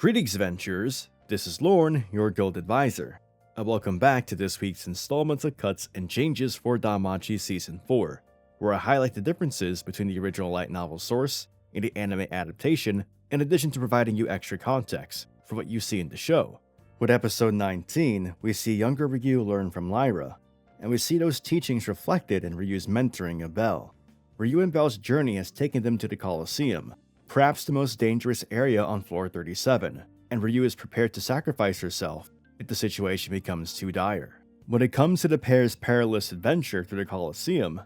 Greetings, adventurers! This is Lorne, your guild advisor, and welcome back to this week's installment of cuts and changes for DanMachi Season 4, where I highlight the differences between the original light novel source and the anime adaptation, in addition to providing you extra context for what you see in the show. With episode 19, we see younger Ryu learn from Lyra, and we see those teachings reflected in Ryu's mentoring of Bell. Ryu and Bell's journey has taken them to the Colosseum, perhaps the most dangerous area on floor 37, and Ryu is prepared to sacrifice herself if the situation becomes too dire. When it comes to the pair's perilous adventure through the Colosseum,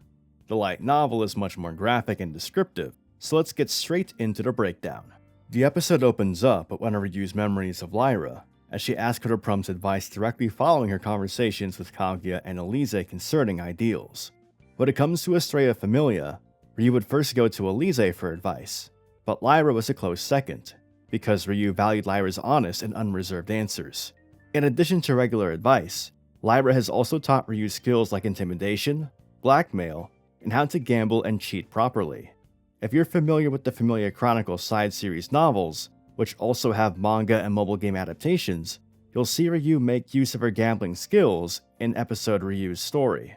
the light novel is much more graphic and descriptive, so let's get straight into the breakdown. The episode opens up with one of Ryu's memories of Lyra, as she asks her to Prum's advice directly following her conversations with Kaguya and Elise concerning ideals. When it comes to Estrella Familia, Ryu would first go to Elise for advice, but Lyra was a close second, because Ryu valued Lyra's honest and unreserved answers. In addition to regular advice, Lyra has also taught Ryu skills like intimidation, blackmail, and how to gamble and cheat properly. If you're familiar with the Familia Chronicle side series novels, which also have manga and mobile game adaptations, you'll see Ryu make use of her gambling skills in episode Ryu's story.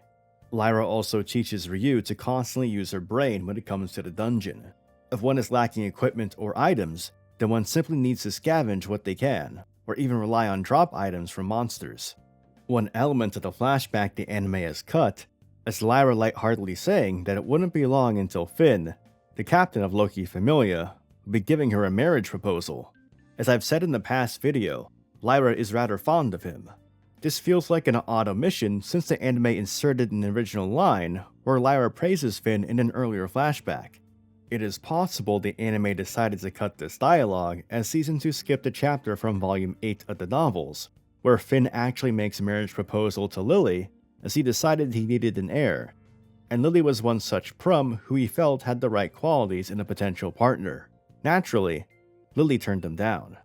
Lyra also teaches Ryu to constantly use her brain when it comes to the dungeon. If one is lacking equipment or items, then one simply needs to scavenge what they can, or even rely on drop items from monsters. One element of the flashback the anime has cut is Lyra lightheartedly saying that it wouldn't be long until Finn, the captain of Loki Familia, would be giving her a marriage proposal. As I've said in the past video, Lyra is rather fond of him. This feels like an odd omission since the anime inserted an original line where Lyra praises Finn in an earlier flashback. It is possible the anime decided to cut this dialogue as Season 2 skipped a chapter from Volume 8 of the novels, where Finn actually makes a marriage proposal to Lily as he decided he needed an heir, and Lily was one such Prum who he felt had the right qualities in a potential partner. Naturally, Lily turned him down.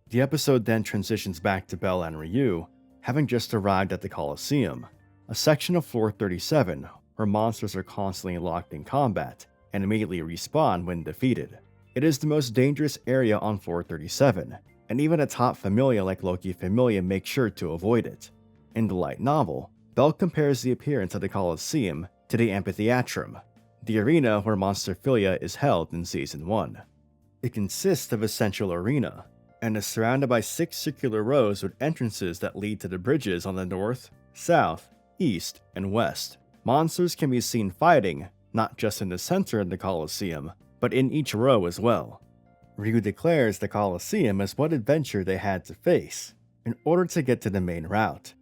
The episode then transitions back to Bell and Ryu, having just arrived at the Colosseum, a section of floor 37 where monsters are constantly locked in combat and immediately respawn when defeated. It is the most dangerous area on floor 37, and even a top Familia like Loki Familia makes sure to avoid it. In the light novel, Bell compares the appearance of the Colosseum to the amphitheatrum, the arena where Monsterphilia is held in Season 1. It consists of a central arena, and is surrounded by 6 circular rows with entrances that lead to the bridges on the north, south, east, and west. Monsters can be seen fighting, not just in the center of the Colosseum, but in each row as well. Ryu declares the Colosseum as what adventure they had to face, in order to get to the main route.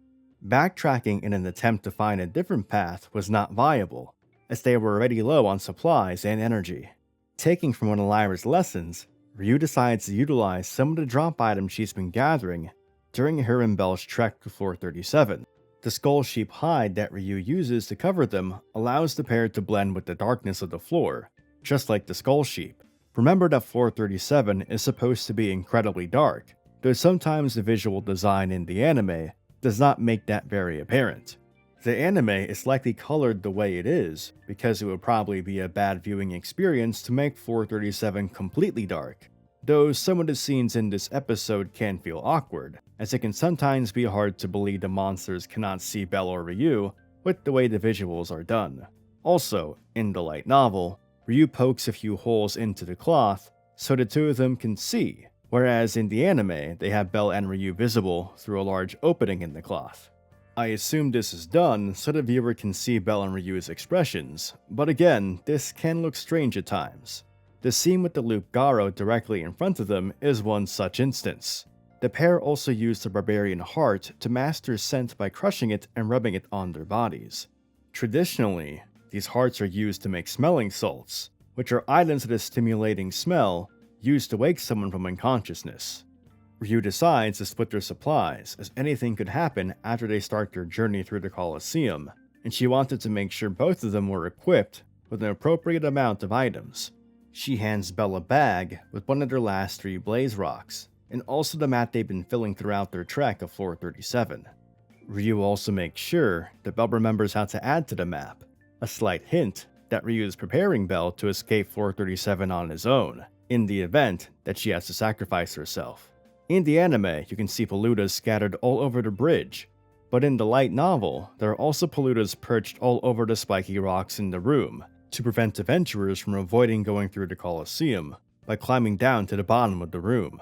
Backtracking in an attempt to find a different path was not viable, as they were already low on supplies and energy. Taking from one of Lyra's lessons, Ryu decides to utilize some of the drop items she's been gathering during her and Bell's trek to floor 37. The skull sheep hide that Ryu uses to cover them allows the pair to blend with the darkness of the floor, just like the skull sheep. Remember that floor 37 is supposed to be incredibly dark, though sometimes the visual design in the anime does not make that very apparent. The anime is likely colored the way it is because it would probably be a bad viewing experience to make floor 37 completely dark, though some of the scenes in this episode can feel awkward, as it can sometimes be hard to believe the monsters cannot see Bell or Ryu with the way the visuals are done. Also, in the light novel, Ryu pokes a few holes into the cloth so the two of them can see, whereas in the anime they have Bell and Ryu visible through a large opening in the cloth. I assume this is done so the viewer can see Bell and Ryu's expressions, but again, this can look strange at times. The scene with the Luke Garo directly in front of them is one such instance. The pair also used the barbarian heart to master scent by crushing it and rubbing it on their bodies. Traditionally, these hearts are used to make smelling salts, which are items with a stimulating smell used to wake someone from unconsciousness. Ryu decides to split their supplies, as anything could happen after they start their journey through the Colosseum, and she wanted to make sure both of them were equipped with an appropriate amount of items. She hands Bell a bag with one of their last 3 blaze rocks, and also the map they've been filling throughout their trek of floor 37. Ryu also makes sure that Bell remembers how to add to the map, a slight hint that Ryu is preparing Bell to escape floor 37 on his own, in the event that she has to sacrifice herself. In the anime, you can see Paludas scattered all over the bridge, but in the light novel, there are also Paludas perched all over the spiky rocks in the room, to prevent adventurers from avoiding going through the Colosseum by climbing down to the bottom of the room.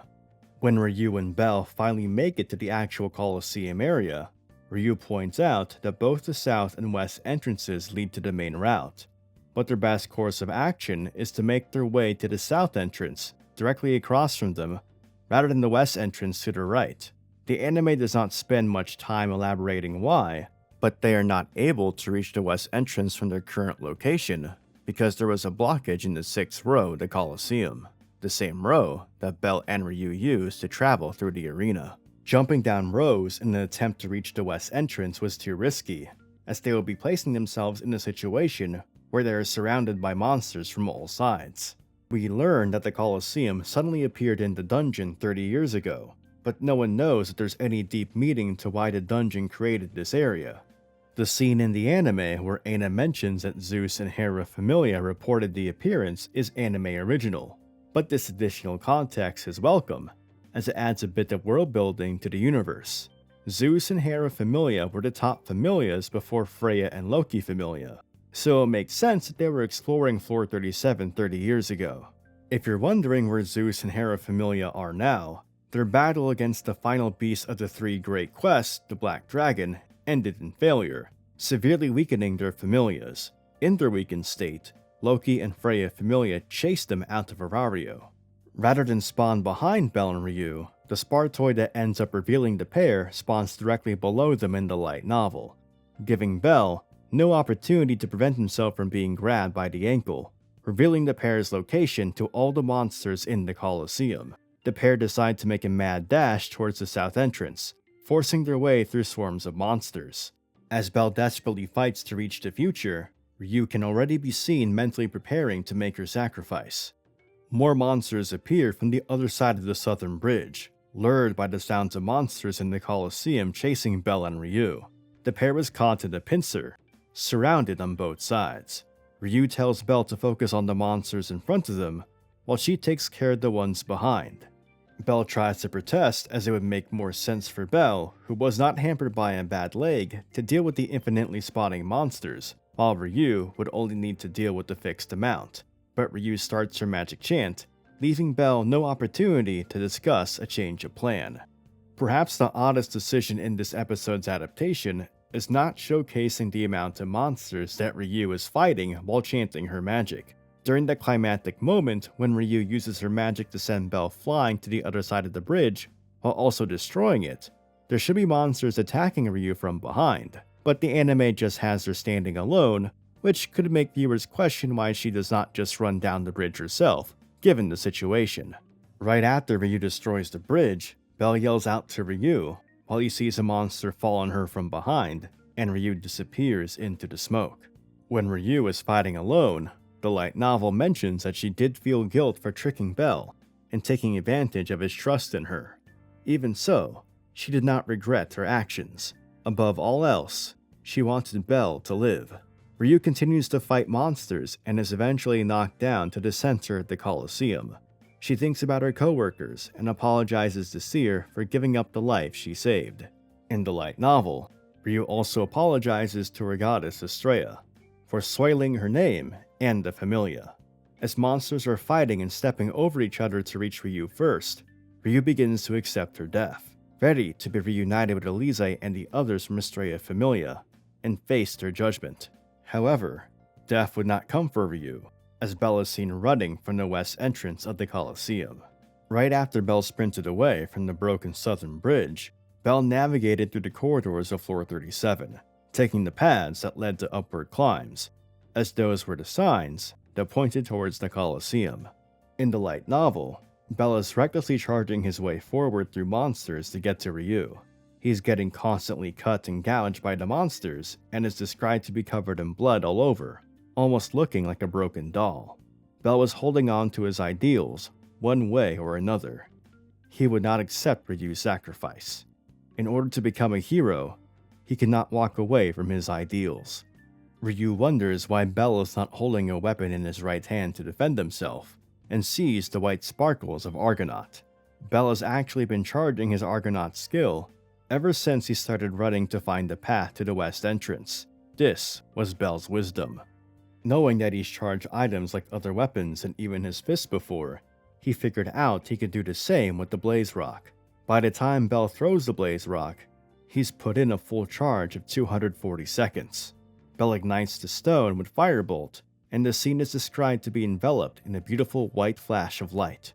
When Ryu and Bell finally make it to the actual Colosseum area, Ryu points out that both the south and west entrances lead to the main route, but their best course of action is to make their way to the south entrance, directly across from them, rather than the west entrance to the right. The anime does not spend much time elaborating why, but they are not able to reach the west entrance from their current location because there was a blockage in the 6th row of the Colosseum, the same row that Bell and Ryu used to travel through the arena. Jumping down rows in an attempt to reach the west entrance was too risky, as they would be placing themselves in a situation where they are surrounded by monsters from all sides. We learn that the Colosseum suddenly appeared in the dungeon 30 years ago, but no one knows that there's any deep meaning to why the dungeon created this area. The scene in the anime where Aina mentions that Zeus and Hera Familia reported the appearance is anime original, but this additional context is welcome, as it adds a bit of world building to the universe. Zeus and Hera Familia were the top Familias before Freya and Loki Familia, so it makes sense that they were exploring Floor 37 30 years ago. If you're wondering where Zeus and Hera Familia are now, their battle against the final beast of the 3 great quests, the Black Dragon, ended in failure, severely weakening their Familias. In their weakened state, Loki and Freya Familia chased them out of Arario. Rather than spawn behind Bell and Ryu, the Spartoid that ends up revealing the pair spawns directly below them in the light novel, giving Bell no opportunity to prevent himself from being grabbed by the ankle, revealing the pair's location to all the monsters in the Colosseum. The pair decide to make a mad dash towards the south entrance, forcing their way through swarms of monsters. As Bell desperately fights to reach the future, Ryu can already be seen mentally preparing to make her sacrifice. More monsters appear from the other side of the southern bridge, lured by the sounds of monsters in the Colosseum chasing Bell and Ryu. The pair is caught in a pincer, surrounded on both sides. Ryu tells Bell to focus on the monsters in front of them, while she takes care of the ones behind. Bell tries to protest, as it would make more sense for Bell, who was not hampered by a bad leg, to deal with the infinitely spawning monsters, while Ryu would only need to deal with the fixed amount. But Ryu starts her magic chant, leaving Bell no opportunity to discuss a change of plan. Perhaps the oddest decision in this episode's adaptation is not showcasing the amount of monsters that Ryu is fighting while chanting her magic. During the climactic moment when Ryu uses her magic to send Bell flying to the other side of the bridge, while also destroying it, there should be monsters attacking Ryu from behind, but the anime just has her standing alone, which could make viewers question why she does not just run down the bridge herself, given the situation. Right after Ryu destroys the bridge, Bell yells out to Ryu, while he sees a monster fall on her from behind, and Ryu disappears into the smoke. When Ryu is fighting alone, the light novel mentions that she did feel guilt for tricking Bell and taking advantage of his trust in her. Even so, she did not regret her actions. Above all else, she wanted Bell to live. Ryu continues to fight monsters and is eventually knocked down to the center of the Colosseum. She thinks about her co-workers and apologizes to Seer for giving up the life she saved. In the light novel, Ryu also apologizes to her goddess Estrella for soiling her name and the Familia. As monsters are fighting and stepping over each other to reach Ryu first, Ryu begins to accept her death, ready to be reunited with Elise and the others from Estrella Familia, and face their judgment. However, death would not come for Ryu, as Bell is seen running from the west entrance of the Colosseum. Right after Bell sprinted away from the broken southern bridge, Bell navigated through the corridors of Floor 37, taking the paths that led to upward climbs, as those were the signs that pointed towards the Colosseum. In the light novel, Bell is recklessly charging his way forward through monsters to get to Ryu. He's getting constantly cut and gouged by the monsters, and is described to be covered in blood all over, almost looking like a broken doll. Bell was holding on to his ideals, one way or another. He would not accept Ryu's sacrifice. In order to become a hero, he cannot walk away from his ideals. Ryu wonders why Bell is not holding a weapon in his right hand to defend himself, and sees the white sparkles of Argonaut. Bell has actually been charging his Argonaut skill ever since he started running to find the path to the west entrance. This was Bell's wisdom. Knowing that he's charged items like other weapons and even his fists before, he figured out he could do the same with the Blaze Rock. By the time Bell throws the Blaze Rock, he's put in a full charge of 240 seconds. Bell ignites the stone with Firebolt, and the scene is described to be enveloped in a beautiful white flash of light.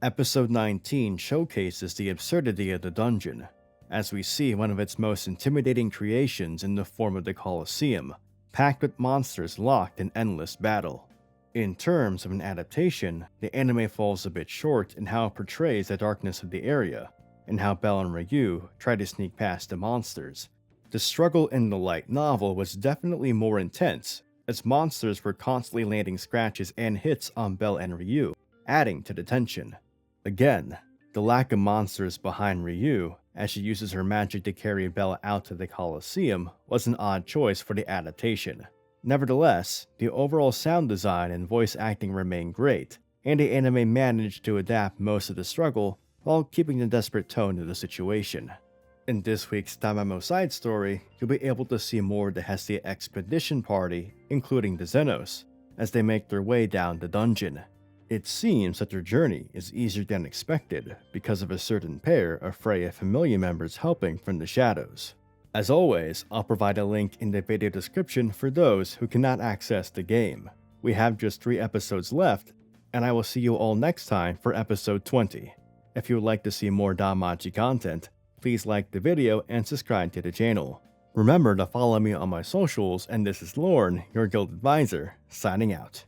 Episode 19 showcases the absurdity of the dungeon, as we see one of its most intimidating creations in the form of the Colosseum, packed with monsters locked in endless battle. In terms of an adaptation, the anime falls a bit short in how it portrays the darkness of the area, and how Bell and Ryu try to sneak past the monsters. The struggle in the light novel was definitely more intense, as monsters were constantly landing scratches and hits on Bell and Ryu, adding to the tension. Again, the lack of monsters behind Ryu, as she uses her magic to carry Bell out to the Colosseum, was an odd choice for the adaptation. Nevertheless, the overall sound design and voice acting remain great, and the anime managed to adapt most of the struggle while keeping the desperate tone of the situation. In this week's danmemo side story, you'll be able to see more of the Hestia expedition party, including the Xenos, as they make their way down the dungeon. It seems that their journey is easier than expected because of a certain pair of Freya Familia members helping from the shadows. As always, I'll provide a link in the video description for those who cannot access the game. We have just 3 episodes left, and I will see you all next time for episode 20. If you would like to see more DanMachi content, please like the video and subscribe to the channel. Remember to follow me on my socials, and this is Lorne, your guild advisor, signing out.